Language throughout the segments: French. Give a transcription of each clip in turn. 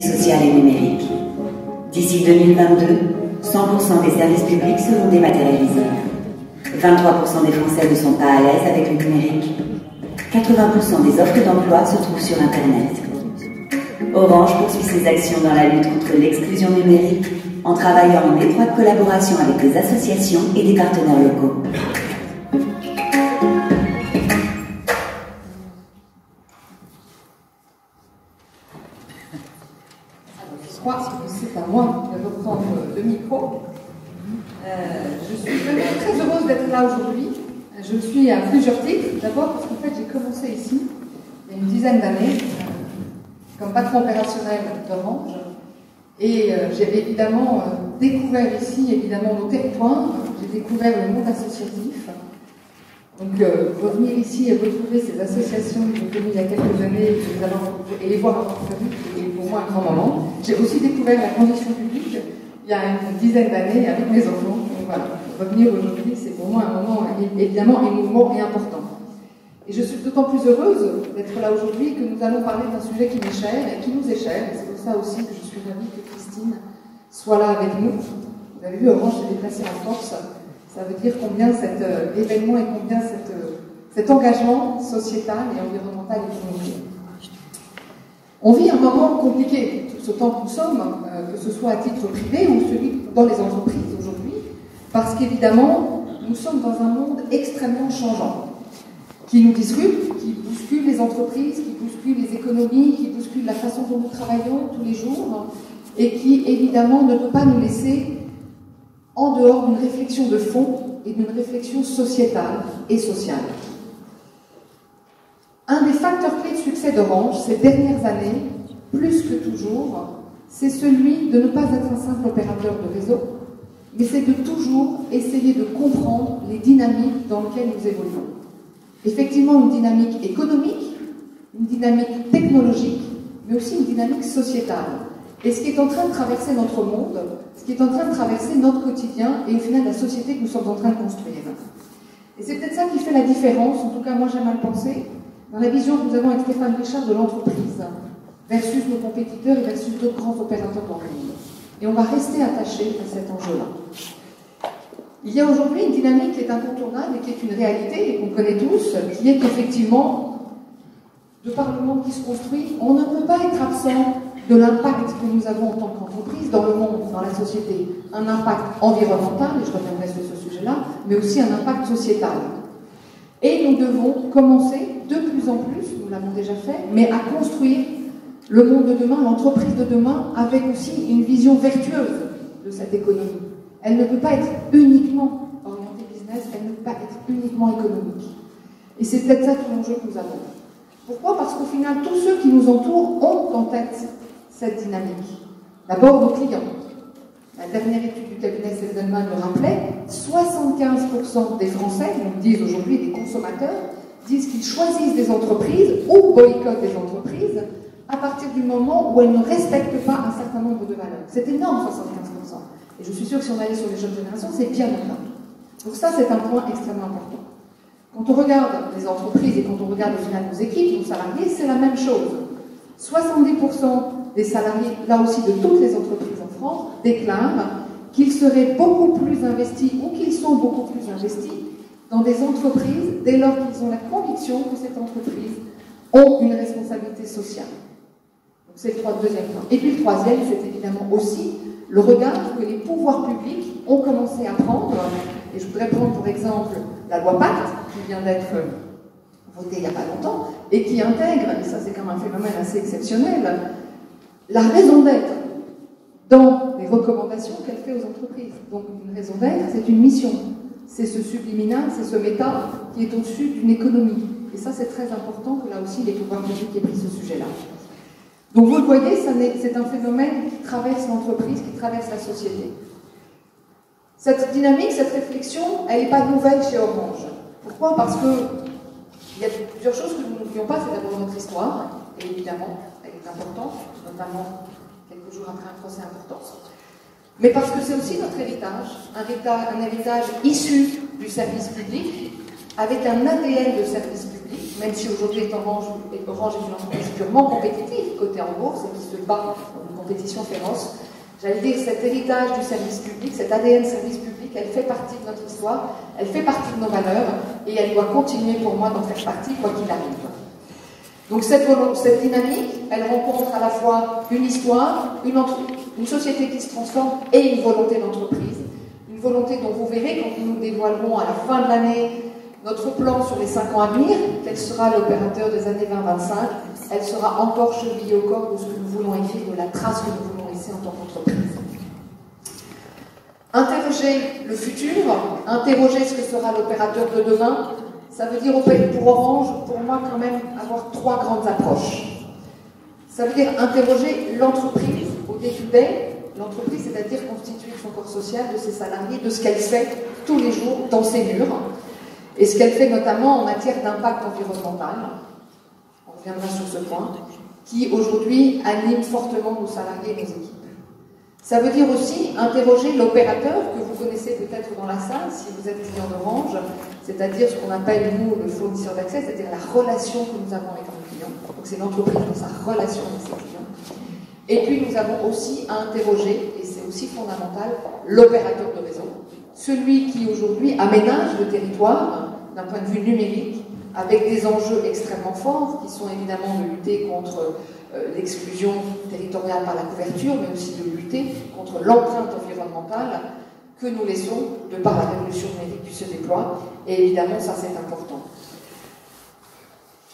Social et numérique. D'ici 2022, 100% des services publics seront dématérialisés. 23% des Français ne sont pas à l'aise avec le numérique. 80% des offres d'emploi se trouvent sur Internet. Orange poursuit ses actions dans la lutte contre l'exclusion numérique en travaillant en étroite collaboration avec des associations et des partenaires locaux. Je crois que c'est à moi de reprendre le micro. Je suis vraiment très heureuse d'être là aujourd'hui. Je suis à plusieurs titres. D'abord parce qu'en fait j'ai commencé ici il y a une dizaine d'années comme patron opérationnel d'Orange. Et j'ai évidemment découvert ici nos territoires. J'ai découvert le monde associatif. Donc revenir ici et retrouver ces associations que j'ai connues il y a quelques années et les voir avoir famille, c'est pour moi un grand moment. J'ai aussi découvert la condition publique il y a une dizaine d'années avec mes enfants. Donc voilà, revenir aujourd'hui, c'est pour moi un moment évidemment émouvant et important. Et je suis d'autant plus heureuse d'être là aujourd'hui que nous allons parler d'un sujet qui m'est cher et qui nous est cher. Et c'est pour ça aussi que je suis ravie que Christine soit là avec nous. Vous avez vu, Orange s'est déplacée en force. Ça veut dire combien cet événement et combien cet engagement sociétal et environnemental est compliqué. On vit un moment compliqué, tout ce temps que nous sommes, que ce soit à titre privé ou celui dans les entreprises aujourd'hui, parce qu'évidemment, nous sommes dans un monde extrêmement changeant, qui nous disrupte, qui bouscule les entreprises, qui bouscule les économies, qui bouscule la façon dont nous travaillons tous les jours, et qui évidemment ne peut pas nous laisser en dehors d'une réflexion de fond et d'une réflexion sociétale et sociale. Un des facteurs clés de succès d'Orange ces dernières années, plus que toujours, c'est celui de ne pas être un simple opérateur de réseau, mais c'est de toujours essayer de comprendre les dynamiques dans lesquelles nous évoluons. Effectivement, une dynamique économique, une dynamique technologique, mais aussi une dynamique sociétale. Et ce qui est en train de traverser notre monde, ce qui est en train de traverser notre quotidien et au final la société que nous sommes en train de construire. Et c'est peut-être ça qui fait la différence, en tout cas moi j'aime à le penser, dans la vision que nous avons avec Stéphane Richard de l'entreprise versus nos compétiteurs et versus d'autres grands opérateurs dans le monde. Et on va rester attaché à cet enjeu-là. Il y a aujourd'hui une dynamique qui est incontournable et qui est une réalité et qu'on connaît tous, qui est effectivement, de par le monde qui se construit, on ne peut pas être absent de l'impact que nous avons en tant qu'entreprise dans le monde, dans la société. Un impact environnemental, et je reviendrai sur ce sujet-là, mais aussi un impact sociétal. Et nous devons commencer de plus en plus, nous l'avons déjà fait, mais à construire le monde de demain, l'entreprise de demain, avec aussi une vision vertueuse de cette économie. Elle ne peut pas être uniquement orientée business, elle ne peut pas être uniquement économique. Et c'est peut-être ça tout l'enjeu que nous avons. Pourquoi ? Parce qu'au final, tous ceux qui nous entourent ont en tête cette dynamique. D'abord, nos clients. La dernière étude du cabinet Selzenman le rappelait, 75% des Français, nous disent aujourd'hui des consommateurs, disent qu'ils choisissent des entreprises ou boycottent des entreprises à partir du moment où elles ne respectent pas un certain nombre de valeurs. C'est énorme, 75%. Et je suis sûre que si on allait sur les jeunes générations, c'est bien au-delà. Donc ça, c'est un point extrêmement important. Quand on regarde les entreprises et quand on regarde au final nos équipes, nos salariés, c'est la même chose. 70% des salariés, là aussi de toutes les entreprises en France, déclarent qu'ils seraient beaucoup plus investis ou qu'ils sont beaucoup plus investis dans des entreprises dès lors qu'ils ont la conviction que ces entreprises ont une responsabilité sociale. Donc c'est le deuxième point. Et puis le troisième, c'est évidemment aussi le regard que les pouvoirs publics ont commencé à prendre. Et je voudrais prendre pour exemple la loi Pacte, qui vient d'être votée il n'y a pas longtemps, et qui intègre, et ça c'est quand même un phénomène assez exceptionnel, la raison d'être dans les recommandations qu'elle fait aux entreprises. Donc une raison d'être, c'est une mission. C'est ce subliminal, c'est ce méta qui est au-dessus d'une économie. Et ça c'est très important que là aussi les pouvoirs publics aient pris ce sujet-là. Donc vous le voyez, c'est un phénomène qui traverse l'entreprise, qui traverse la société. Cette dynamique, cette réflexion, elle n'est pas nouvelle chez Orange. Pourquoi ? Parce qu'il y a plusieurs choses que nous n'oublions pas. C'est d'abord notre histoire, et évidemment, elle est importante, notamment quelques jours après un procès important. Mais parce que c'est aussi notre héritage, un héritage issu du service public, avec un ADN de service public, même si aujourd'hui Orange est une entreprise purement compétitive, cotée en bourse et qui se bat dans une compétition féroce, j'allais dire cet héritage du service public, cet ADN service public, elle fait partie de notre histoire, elle fait partie de nos valeurs et elle doit continuer pour moi d'en faire partie quoi qu'il arrive. Donc cette dynamique, elle rencontre à la fois une histoire, une société qui se transforme et une volonté d'entreprise. Une volonté dont vous verrez quand nous dévoilerons à la fin de l'année notre plan sur les 5 ans à venir, quel sera l'opérateur des années 2025, elle sera encore chevillée au corps de ce que nous voulons écrire, de la trace que nous voulons laisser en tant qu'entreprise. Interroger le futur, interroger ce que sera l'opérateur de demain, ça veut dire pour Orange, pour moi quand même, avoir 3 grandes approches. Ça veut dire interroger l'entreprise au day-to-day, l'entreprise, c'est-à-dire constituer son corps social de ses salariés, de ce qu'elle fait tous les jours dans ses murs, et ce qu'elle fait notamment en matière d'impact environnemental, on reviendra sur ce point, qui aujourd'hui anime fortement nos salariés et nos équipes. Ça veut dire aussi interroger l'opérateur que vous connaissez peut-être dans la salle, si vous êtes client d'Orange, c'est-à-dire ce qu'on appelle, nous, le fournisseur d'accès, c'est-à-dire la relation que nous avons avec nos clients. Donc c'est l'entreprise dans sa relation avec ses clients. Et puis nous avons aussi à interroger, et c'est aussi fondamental, l'opérateur de réseau. Celui qui aujourd'hui aménage le territoire d'un point de vue numérique, avec des enjeux extrêmement forts, qui sont évidemment de lutter contre l'exclusion territoriale par la couverture, mais aussi de lutter contre l'empreinte environnementale que nous laissons de par la révolution numérique qui se déploie. Et évidemment, ça c'est important.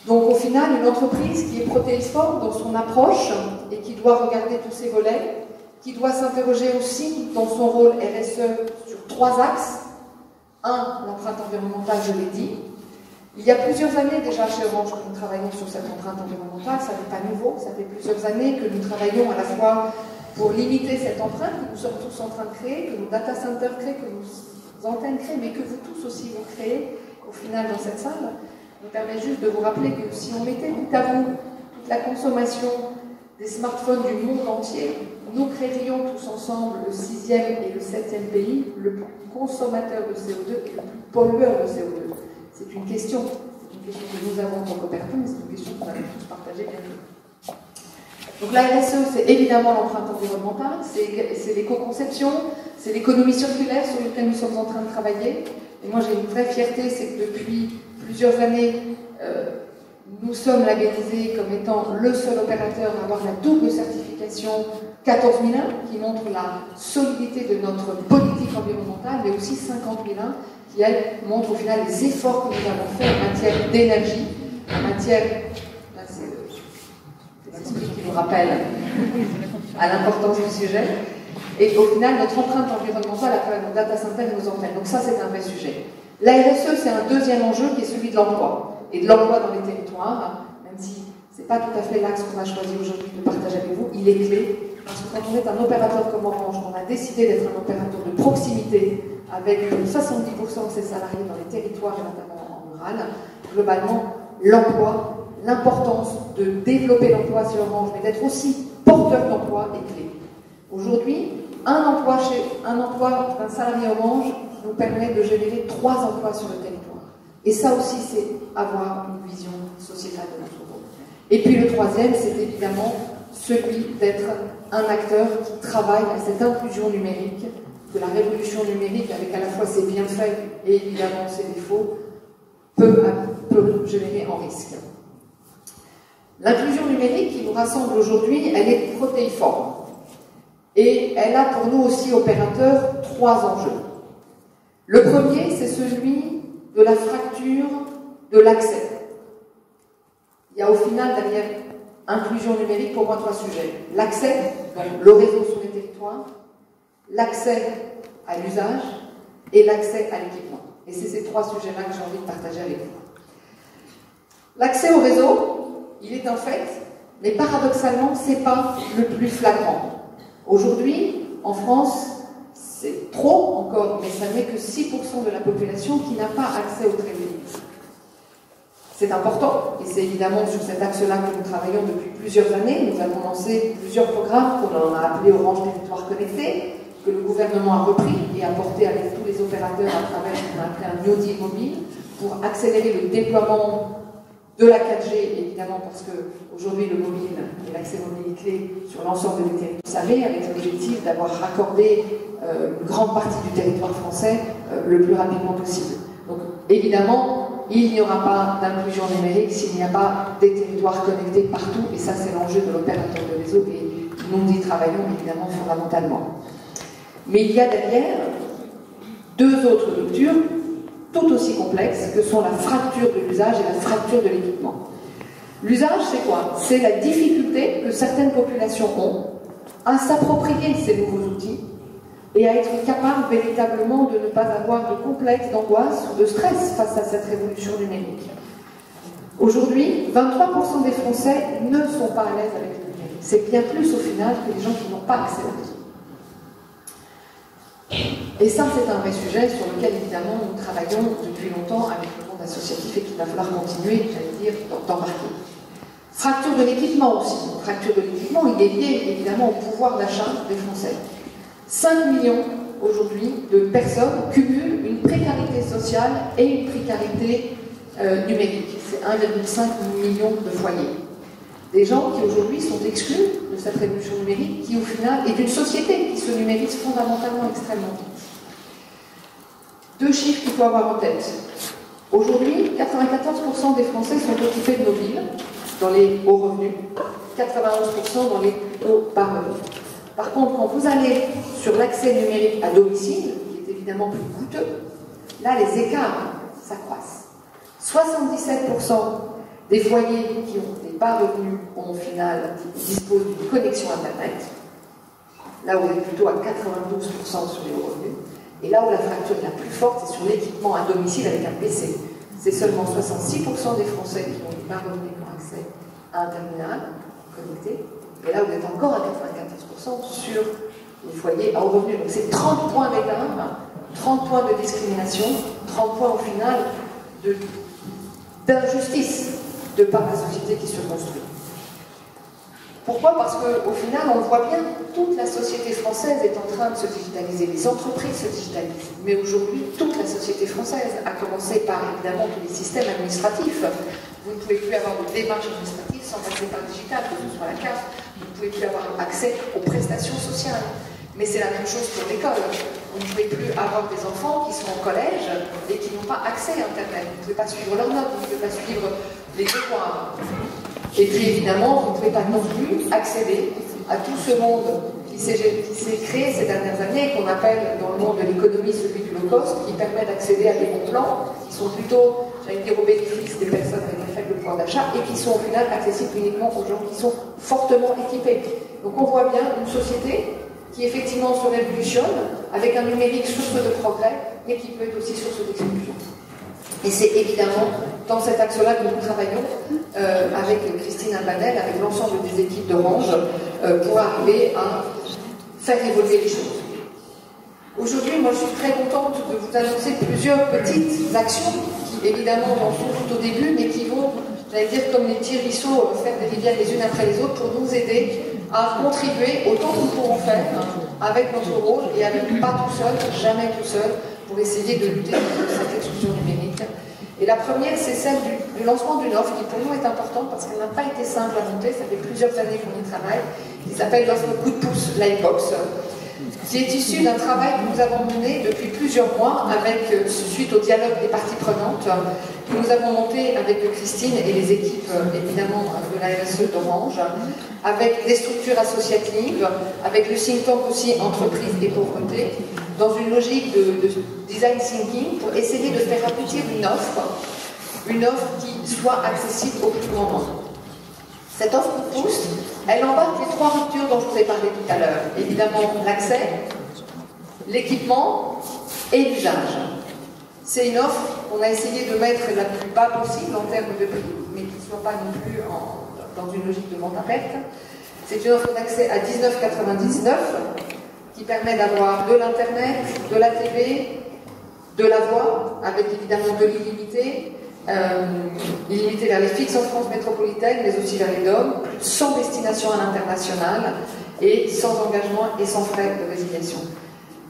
Donc au final, une entreprise qui est protéiforme dans son approche et qui doit regarder tous ses volets, qui doit s'interroger aussi dans son rôle RSE sur 3 axes. 1, l'empreinte environnementale, je l'ai dit. Il y a plusieurs années déjà chez Orange que nous travaillons sur cette empreinte environnementale, ça n'est pas nouveau, ça fait plusieurs années que nous travaillons à la fois pour limiter cette empreinte que nous sommes tous en train de créer, que nos data centers créent, que nos antennes créent, mais que vous tous aussi vous créez au final dans cette salle. Je me permets juste de vous rappeler que si on mettait bout à bout toute la consommation des smartphones du monde entier, nous créerions tous ensemble le 6e et le 7e pays, le plus consommateur de CO2 et le plus pollueur de CO2. C'est une question que nous avons en tant qu'opérateur, mais c'est une question qu'on va tous partager bientôt. Donc la RSE, c'est évidemment l'empreinte environnementale, c'est l'éco-conception, c'est l'économie circulaire sur laquelle nous sommes en train de travailler. Et moi j'ai une vraie fierté, c'est que depuis plusieurs années, nous sommes labellisés comme étant le seul opérateur à avoir la double certification 14001, qui montre la solidité de notre politique environnementale, mais aussi 50001, qui, elle, montre au final les efforts que nous avons faits en matière d'énergie, en matière... Là, c'est des esprits qui nous rappellent à l'importance du sujet. Et au final, notre empreinte environnementale à travers nos data centers et nos antennes. Donc ça, c'est un vrai sujet. La RSE, c'est un deuxième enjeu qui est celui de l'emploi. Et de l'emploi dans les territoires, même si ce n'est pas tout à fait l'axe qu'on a choisi aujourd'hui de partager avec vous, il est clé. Parce que quand on est un opérateur comme Orange, on a décidé d'être un opérateur de proximité avec 70% de ses salariés dans les territoires et notamment en rural, globalement, l'emploi, l'importance de développer l'emploi chez Orange, mais d'être aussi porteur d'emploi est clé. Aujourd'hui, un emploi d'un salarié Orange nous permet de générer 3 emplois sur le territoire. Et ça aussi, c'est avoir une vision sociétale de notre rôle. Et puis le troisième, c'est évidemment celui d'être un acteur qui travaille à cette inclusion numérique, que la révolution numérique, avec à la fois ses bienfaits et évidemment ses défauts, peut générer en risque. L'inclusion numérique qui nous rassemble aujourd'hui, elle est protéiforme. Et elle a pour nous aussi, opérateurs, 3 enjeux. Le premier, c'est celui de la fracture de l'accès. Il y a au final, derrière inclusion numérique, pour moi, 3 sujets. L'accès, donc le réseau sur les territoires, l'accès à l'usage et l'accès à l'équipement. Et c'est ces 3 sujets-là que j'ai envie de partager avec vous. L'accès au réseau, il est un fait, mais paradoxalement, ce n'est pas le plus flagrant. Aujourd'hui, en France, c'est trop encore, mais ça n'est que 6% de la population qui n'a pas accès au très haut débit. C'est important, et c'est évidemment sur cet axe-là que nous travaillons depuis plusieurs années. Nous avons lancé plusieurs programmes qu'on a appelés Orange Territoire Connecté, que le gouvernement a repris et a porté avec tous les opérateurs à travers ce qu'on a appelé un New Deal mobile, pour accélérer le déploiement de la 4G, évidemment, parce qu'aujourd'hui, le mobile et l'accès mobile est clé sur l'ensemble des territoires, vous savez, avec l'objectif d'avoir raccordé une grande partie du territoire français le plus rapidement possible. Donc, évidemment, il n'y aura pas d'inclusion numérique s'il n'y a pas des territoires connectés partout, et ça, c'est l'enjeu de l'opérateur de réseau, et nous y travaillons évidemment fondamentalement. Mais il y a derrière deux autres ruptures tout aussi complexes que sont la fracture de l'usage et la fracture de l'équipement. L'usage, c'est quoi? C'est la difficulté que certaines populations ont à s'approprier ces nouveaux outils et à être capables véritablement de ne pas avoir de complexe, d'angoisse ou de stress face à cette révolution numérique. Aujourd'hui, 23% des Français ne sont pas à l'aise avec le numérique. C'est bien plus au final que les gens qui n'ont pas accès à l'outil. Et ça, c'est un vrai sujet sur lequel, évidemment, nous travaillons depuis longtemps avec le monde associatif et qu'il va falloir continuer, j'allais dire, d'embarquer. Fracture de l'équipement aussi. Fracture de l'équipement, il est lié, évidemment, au pouvoir d'achat des Français. 5 millions, aujourd'hui, de personnes cumulent une précarité sociale et une précarité numérique. C'est 1,5 million de foyers. Des gens qui aujourd'hui sont exclus de cette révolution numérique qui au final est une société qui se numérise fondamentalement extrêmement vite. Deux chiffres qu'il faut avoir en tête. Aujourd'hui, 94% des Français sont occupés de mobile dans les hauts revenus, 91% dans les hauts bas revenus. Par contre, quand vous allez sur l'accès numérique à domicile, qui est évidemment plus coûteux, là les écarts s'accroissent. 77% des foyers qui ont des bas revenus ont au final disposent d'une connexion Internet, là où on est plutôt à 92% sur les hauts revenus, et là où la fracture est la plus forte, c'est sur l'équipement à domicile avec un PC. C'est seulement 66% des Français qui ont des bas revenus qui ont accès à un terminal connecté, et là où on est encore à 94% sur les foyers à haut revenu. Donc c'est 30 points d'écart, 30 points de discrimination, 30 points au final d'injustice de par la société qui se construit. Pourquoi? Parce qu'au final, on voit bien, toute la société française est en train de se digitaliser, les entreprises se digitalisent. Mais aujourd'hui, toute la société française, à commencer par évidemment tous les systèmes administratifs. Vous ne pouvez plus avoir de démarche administrative sans passer par le digital, que ce soit la carte. Vous ne pouvez plus avoir accès aux prestations sociales. Mais c'est la même chose pour l'école. Vous ne pouvez plus avoir des enfants qui sont au collège et qui n'ont pas accès à Internet. Vous ne pouvez pas suivre leurs notes, vous ne pouvez pas suivre les devoirs. Et puis évidemment, vous ne pouvez pas non plus accéder à tout ce monde qui s'est créé ces dernières années, qu'on appelle dans le monde de l'économie celui du low cost, qui permet d'accéder à des bons plans, qui sont plutôt, j'allais dire, au bénéfice des personnes avec un faible pouvoir d'achat, et qui sont au final accessibles uniquement aux gens qui sont fortement équipés. Donc on voit bien une société qui effectivement se révolutionne, avec un numérique source de progrès, mais qui peut être aussi source d'exclusion. Et c'est évidemment dans cet axe-là que nous travaillons avec Christine Albanel, avec l'ensemble des équipes d'Orange, pour arriver à faire évoluer les choses. Aujourd'hui, moi je suis très contente de vous annoncer plusieurs petites actions qui évidemment en sont tout au début, mais qui vont, j'allais dire, comme les petits ruisseaux, faire des rivières les unes après les autres pour nous aider à contribuer autant que nous pourrons faire avec notre rôle et avec pas tout seul, jamais tout seul, pour essayer de lutter contre cette exclusion numérique. Et la première, c'est celle du lancement d'une offre qui pour nous est importante parce qu'elle n'a pas été simple à monter, ça fait plusieurs années qu'on y travaille, qui s'appelle l'offre Coup de pouce Livebox, qui est issue d'un travail que nous avons mené depuis plusieurs mois suite au dialogue des parties prenantes, que nous avons monté avec Christine et les équipes évidemment de la RSE d'Orange, avec des structures associatives, avec le think tank aussi Entreprise et Pauvreté, dans une logique de design thinking pour essayer de faire aboutir une offre qui soit accessible au plus grand nombre. Cette offre Coup de pouce, elle embarque les trois ruptures dont je vous ai parlé tout à l'heure. Évidemment, l'accès, l'équipement et l'usage. C'est une offre qu'on a essayé de mettre la plus bas possible en termes de prix, mais qui ne soit pas non plus dans une logique de vente à perte. C'est une offre d'accès à 19,99 € qui permet d'avoir de l'Internet, de la TV, de la voix, avec évidemment de l'illimité, illimité vers les fixes en France métropolitaine, mais aussi vers les DOM, sans destination à l'international et sans engagement et sans frais de résiliation.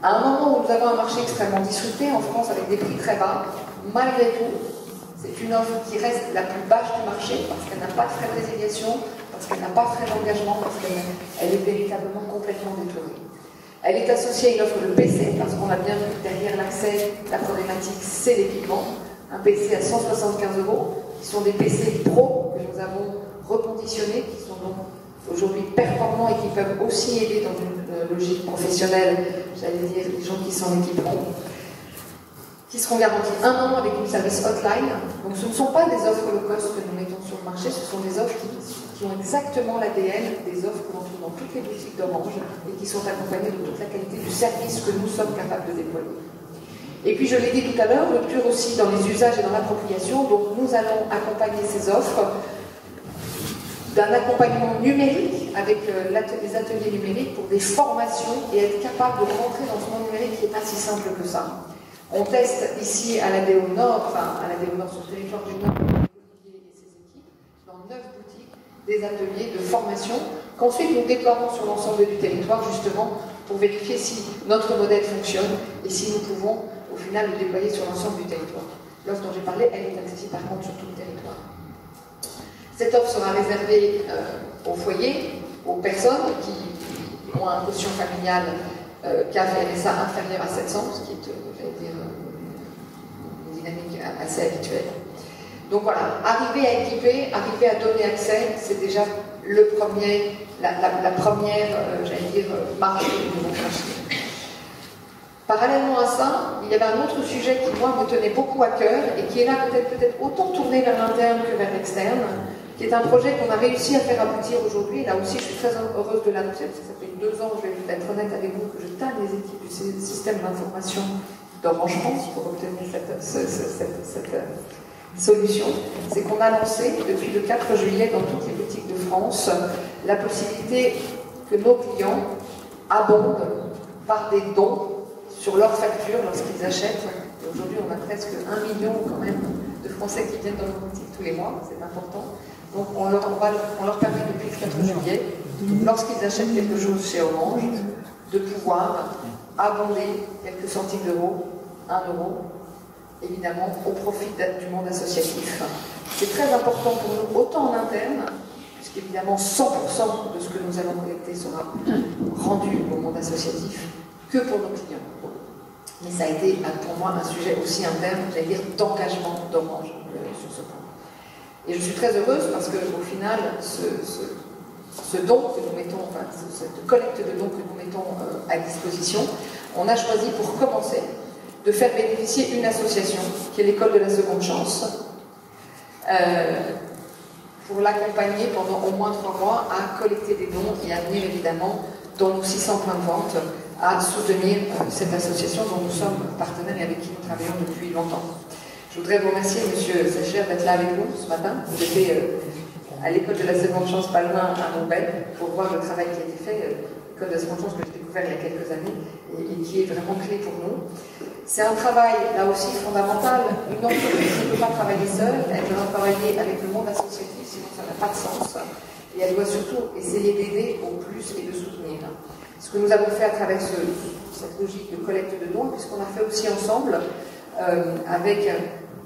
À un moment où nous avons un marché extrêmement disrupté en France avec des prix très bas, malgré tout, C'est une offre qui reste la plus basse du marché parce qu'elle n'a pas de frais de résiliation, parce qu'elle n'a pas de frais d'engagement, parce qu'elle est véritablement complètement détournée. Elle est associée à une offre de PC, parce qu'on a bien vu que derrière l'accès, la problématique, c'est l'équipement. Un PC à 175 €, qui sont des PC pro que nous avons reconditionnés, qui sont donc aujourd'hui performants et qui peuvent aussi aider dans une logique professionnelle, j'allais dire, les gens qui s'en équiperont, qui seront garantis 1 an avec une service hotline. Donc ce ne sont pas des offres low cost que nous mettons sur le marché, ce sont des offres qui ont exactement l'ADN des offres que l'on trouve dans toutes les boutiques d'Orange et qui sont accompagnées de toute la qualité du service que nous sommes capables de déployer. Et puis je l'ai dit tout à l'heure, rupture aussi dans les usages et dans l'appropriation, donc nous allons accompagner ces offres d'un accompagnement numérique avec les ateliers numériques pour des formations et être capable de rentrer dans ce monde numérique qui n'est pas si simple que ça. On teste ici à l'ADO Nord, enfin à l'ADO Nord sur le territoire du Nord, Olivier et ses équipes, dans 9 boutiques, des ateliers de formation qu'ensuite nous déploierons sur l'ensemble du territoire justement pour vérifier si notre modèle fonctionne et si nous pouvons au final le déployer sur l'ensemble du territoire. L'offre dont j'ai parlé, elle est accessible par contre sur tout le territoire. Cette offre sera réservée aux foyers, aux personnes qui ont un quotient familial CAF et RSA inférieur à 700, ce qui est une dynamique assez habituelle. Donc voilà, arriver à équiper, arriver à donner accès, c'est déjà la première, j'allais dire, marche que nous devons franchir. Parallèlement à ça, il y avait un autre sujet qui, moi, me tenait beaucoup à cœur et qui est là peut-être autant tourné vers l'interne que vers l'externe, qui est un projet qu'on a réussi à faire aboutir aujourd'hui. Et là aussi, je suis très heureuse de l'annoncer, parce que ça fait 2 ans, je vais être honnête avec vous, que je tanne les équipes du système d'information d'Orange France pour obtenir cette solution. C'est qu'on a lancé, depuis le 4 juillet, dans toutes les boutiques de France, la possibilité que nos clients abondent par des dons sur leur facture lorsqu'ils achètent. Et aujourd'hui, on a presque 1 million quand même de Français qui viennent dans nos boutiques tous les mois, c'est important. Donc on leur permet depuis le 4 juillet, lorsqu'ils achètent quelque chose chez Orange, de pouvoir abonder quelques centimes d'euros, 1 €, évidemment, au profit du monde associatif. C'est très important pour nous, autant en interne, puisqu'évidemment 100% de ce que nous allons collecter sera rendu au monde associatif, que pour nos clients. Mais ça a été pour moi un sujet aussi interne, j'allais dire, d'engagement d'Orange sur ce point. Et je suis très heureuse parce qu'au final, ce don que nous mettons, enfin, cette collecte de dons que nous mettons à disposition, on a choisi pour commencer de faire bénéficier une association qui est l'école de la seconde chance, pour l'accompagner pendant au moins 3 mois à collecter des dons et à venir évidemment dans nos 600 points de vente à soutenir cette association dont nous sommes partenaires et avec qui nous travaillons depuis longtemps. Je voudrais vous remercier, Monsieur Secher, d'être là avec nous ce matin. Vous étiez à l'école de la seconde chance pas loin à Montbel pour voir le travail qui a été fait, l'école de la seconde chance que j'ai découvert il y a quelques années et qui est vraiment clé pour nous. C'est un travail, là aussi, fondamental. Une entreprise ne peut pas travailler seule, elle doit travailler avec le monde associatif, sinon ça n'a pas de sens. Et elle doit surtout essayer d'aider au plus et de soutenir. Ce que nous avons fait à travers cette logique de collecte de dons, puisqu'on a fait aussi ensemble, avec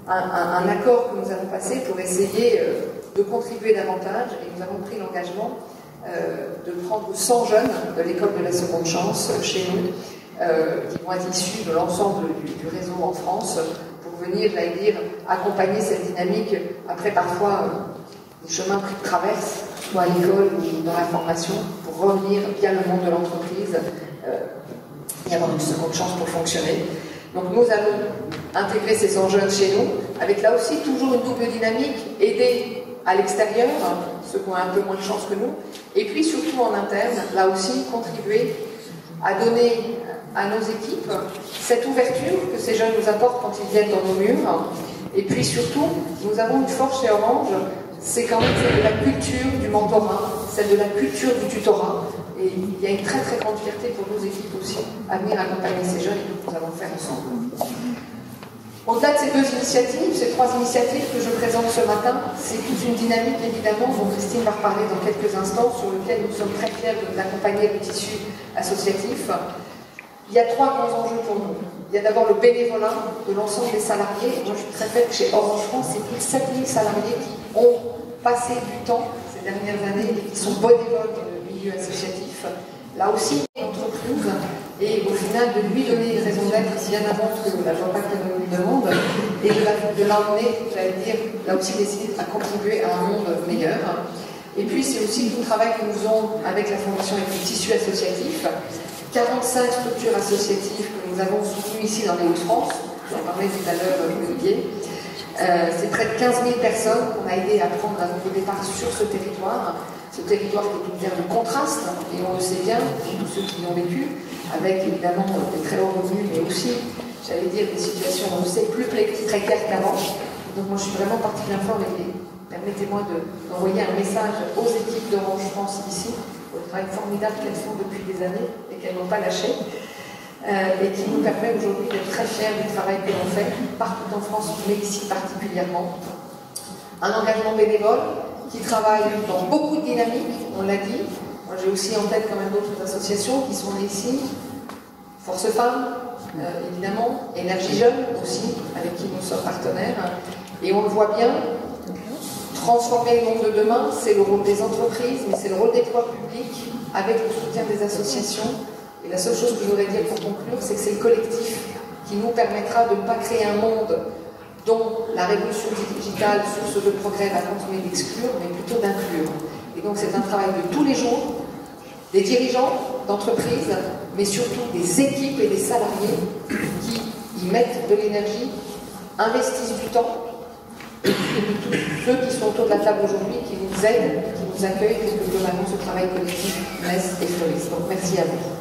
un accord que nous avons passé pour essayer de contribuer davantage, et nous avons pris l'engagement de prendre 100 jeunes de l'école de la seconde chance chez nous, qui vont être issus de l'ensemble du réseau en France, pour venir, j'allais dire, accompagner cette dynamique, après parfois des chemins pris de traverse, soit à l'école ou dans la formation, pour revenir via le monde de l'entreprise et avoir une seconde chance pour fonctionner. Donc nous allons intégrer ces 100 jeunes chez nous, avec là aussi toujours une double dynamique, aider à l'extérieur, ceux qui ont un peu moins de chance que nous, et puis surtout en interne, là aussi contribuer à donner à nos équipes cette ouverture que ces jeunes nous apportent quand ils viennent dans nos murs. Et puis surtout, nous avons une force chez Orange, c'est quand même celle de la culture du mentorat, celle de la culture du tutorat. Et il y a une très très grande fierté pour nos équipes aussi à venir accompagner ces jeunes et que nous allons faire ensemble. Au-delà de ces 2 initiatives, ces 3 initiatives que je présente ce matin, c'est toute une dynamique évidemment dont Christine va reparler dans quelques instants, sur lequel nous sommes très fiers d'accompagner le tissu associatif. Il y a 3 grands enjeux pour nous. Il y a d'abord le bénévolat de l'ensemble des salariés. Moi, je suis très fière que chez Orange France, c'est plus de 7000 salariés qui ont passé du temps ces dernières années et qui sont bénévoles dans le milieu associatif. Là aussi, entreprise, et au final, de lui donner une raison d'être bien avant que la loi Pacte nous le demande, et de l'emmener, j'allais dire, là aussi d'essayer à contribuer à un monde meilleur. Et puis, c'est aussi tout le travail que nous faisons avec la Fondation et le tissu associatif. 45 structures associatives que nous avons soutenues ici dans les Hauts-de-France, j'en parlais tout à l'heure, Olivier. C'est près de 15 000 personnes qu'on a aidé à prendre un nouveau départ sur ce territoire qui est une terre de contraste, et on le sait bien, tous ceux qui l'ont vécu, avec évidemment des très hauts revenus, mais aussi, j'allais dire, des situations, on le sait, plus précaires qu'avant. Donc moi je suis vraiment particulièrement avec permettez-moi d'envoyer un message aux équipes d'Orange France ici, au travail formidable qu'elles font depuis des années et qu'elles n'ont pas lâché, et qui nous permet aujourd'hui d'être très fiers du travail que l'on fait partout en France, mais ici particulièrement. Un engagement bénévole qui travaille dans beaucoup de dynamiques, on l'a dit. Moi j'ai aussi en tête quand même d'autres associations qui sont ici. Force Femmes, évidemment, Énergie Jeune aussi, avec qui nous sommes partenaires. Et on le voit bien, transformer le monde de demain, c'est le rôle des entreprises, mais c'est le rôle des pouvoirs publics, avec le soutien des associations. Et la seule chose que je voudrais dire pour conclure, c'est que c'est le collectif qui nous permettra de ne pas créer un monde dont la révolution digitale, source de progrès, va continuer d'exclure, mais plutôt d'inclure. Et donc c'est un travail de tous les jours, des dirigeants d'entreprises, mais surtout des équipes et des salariés qui y mettent de l'énergie, investissent du temps, et puis de tous ceux qui sont autour de la table aujourd'hui, qui nous aident, qui nous accueillent, pour que globalement ce travail collectif naisse et fleurisse. Donc merci à vous.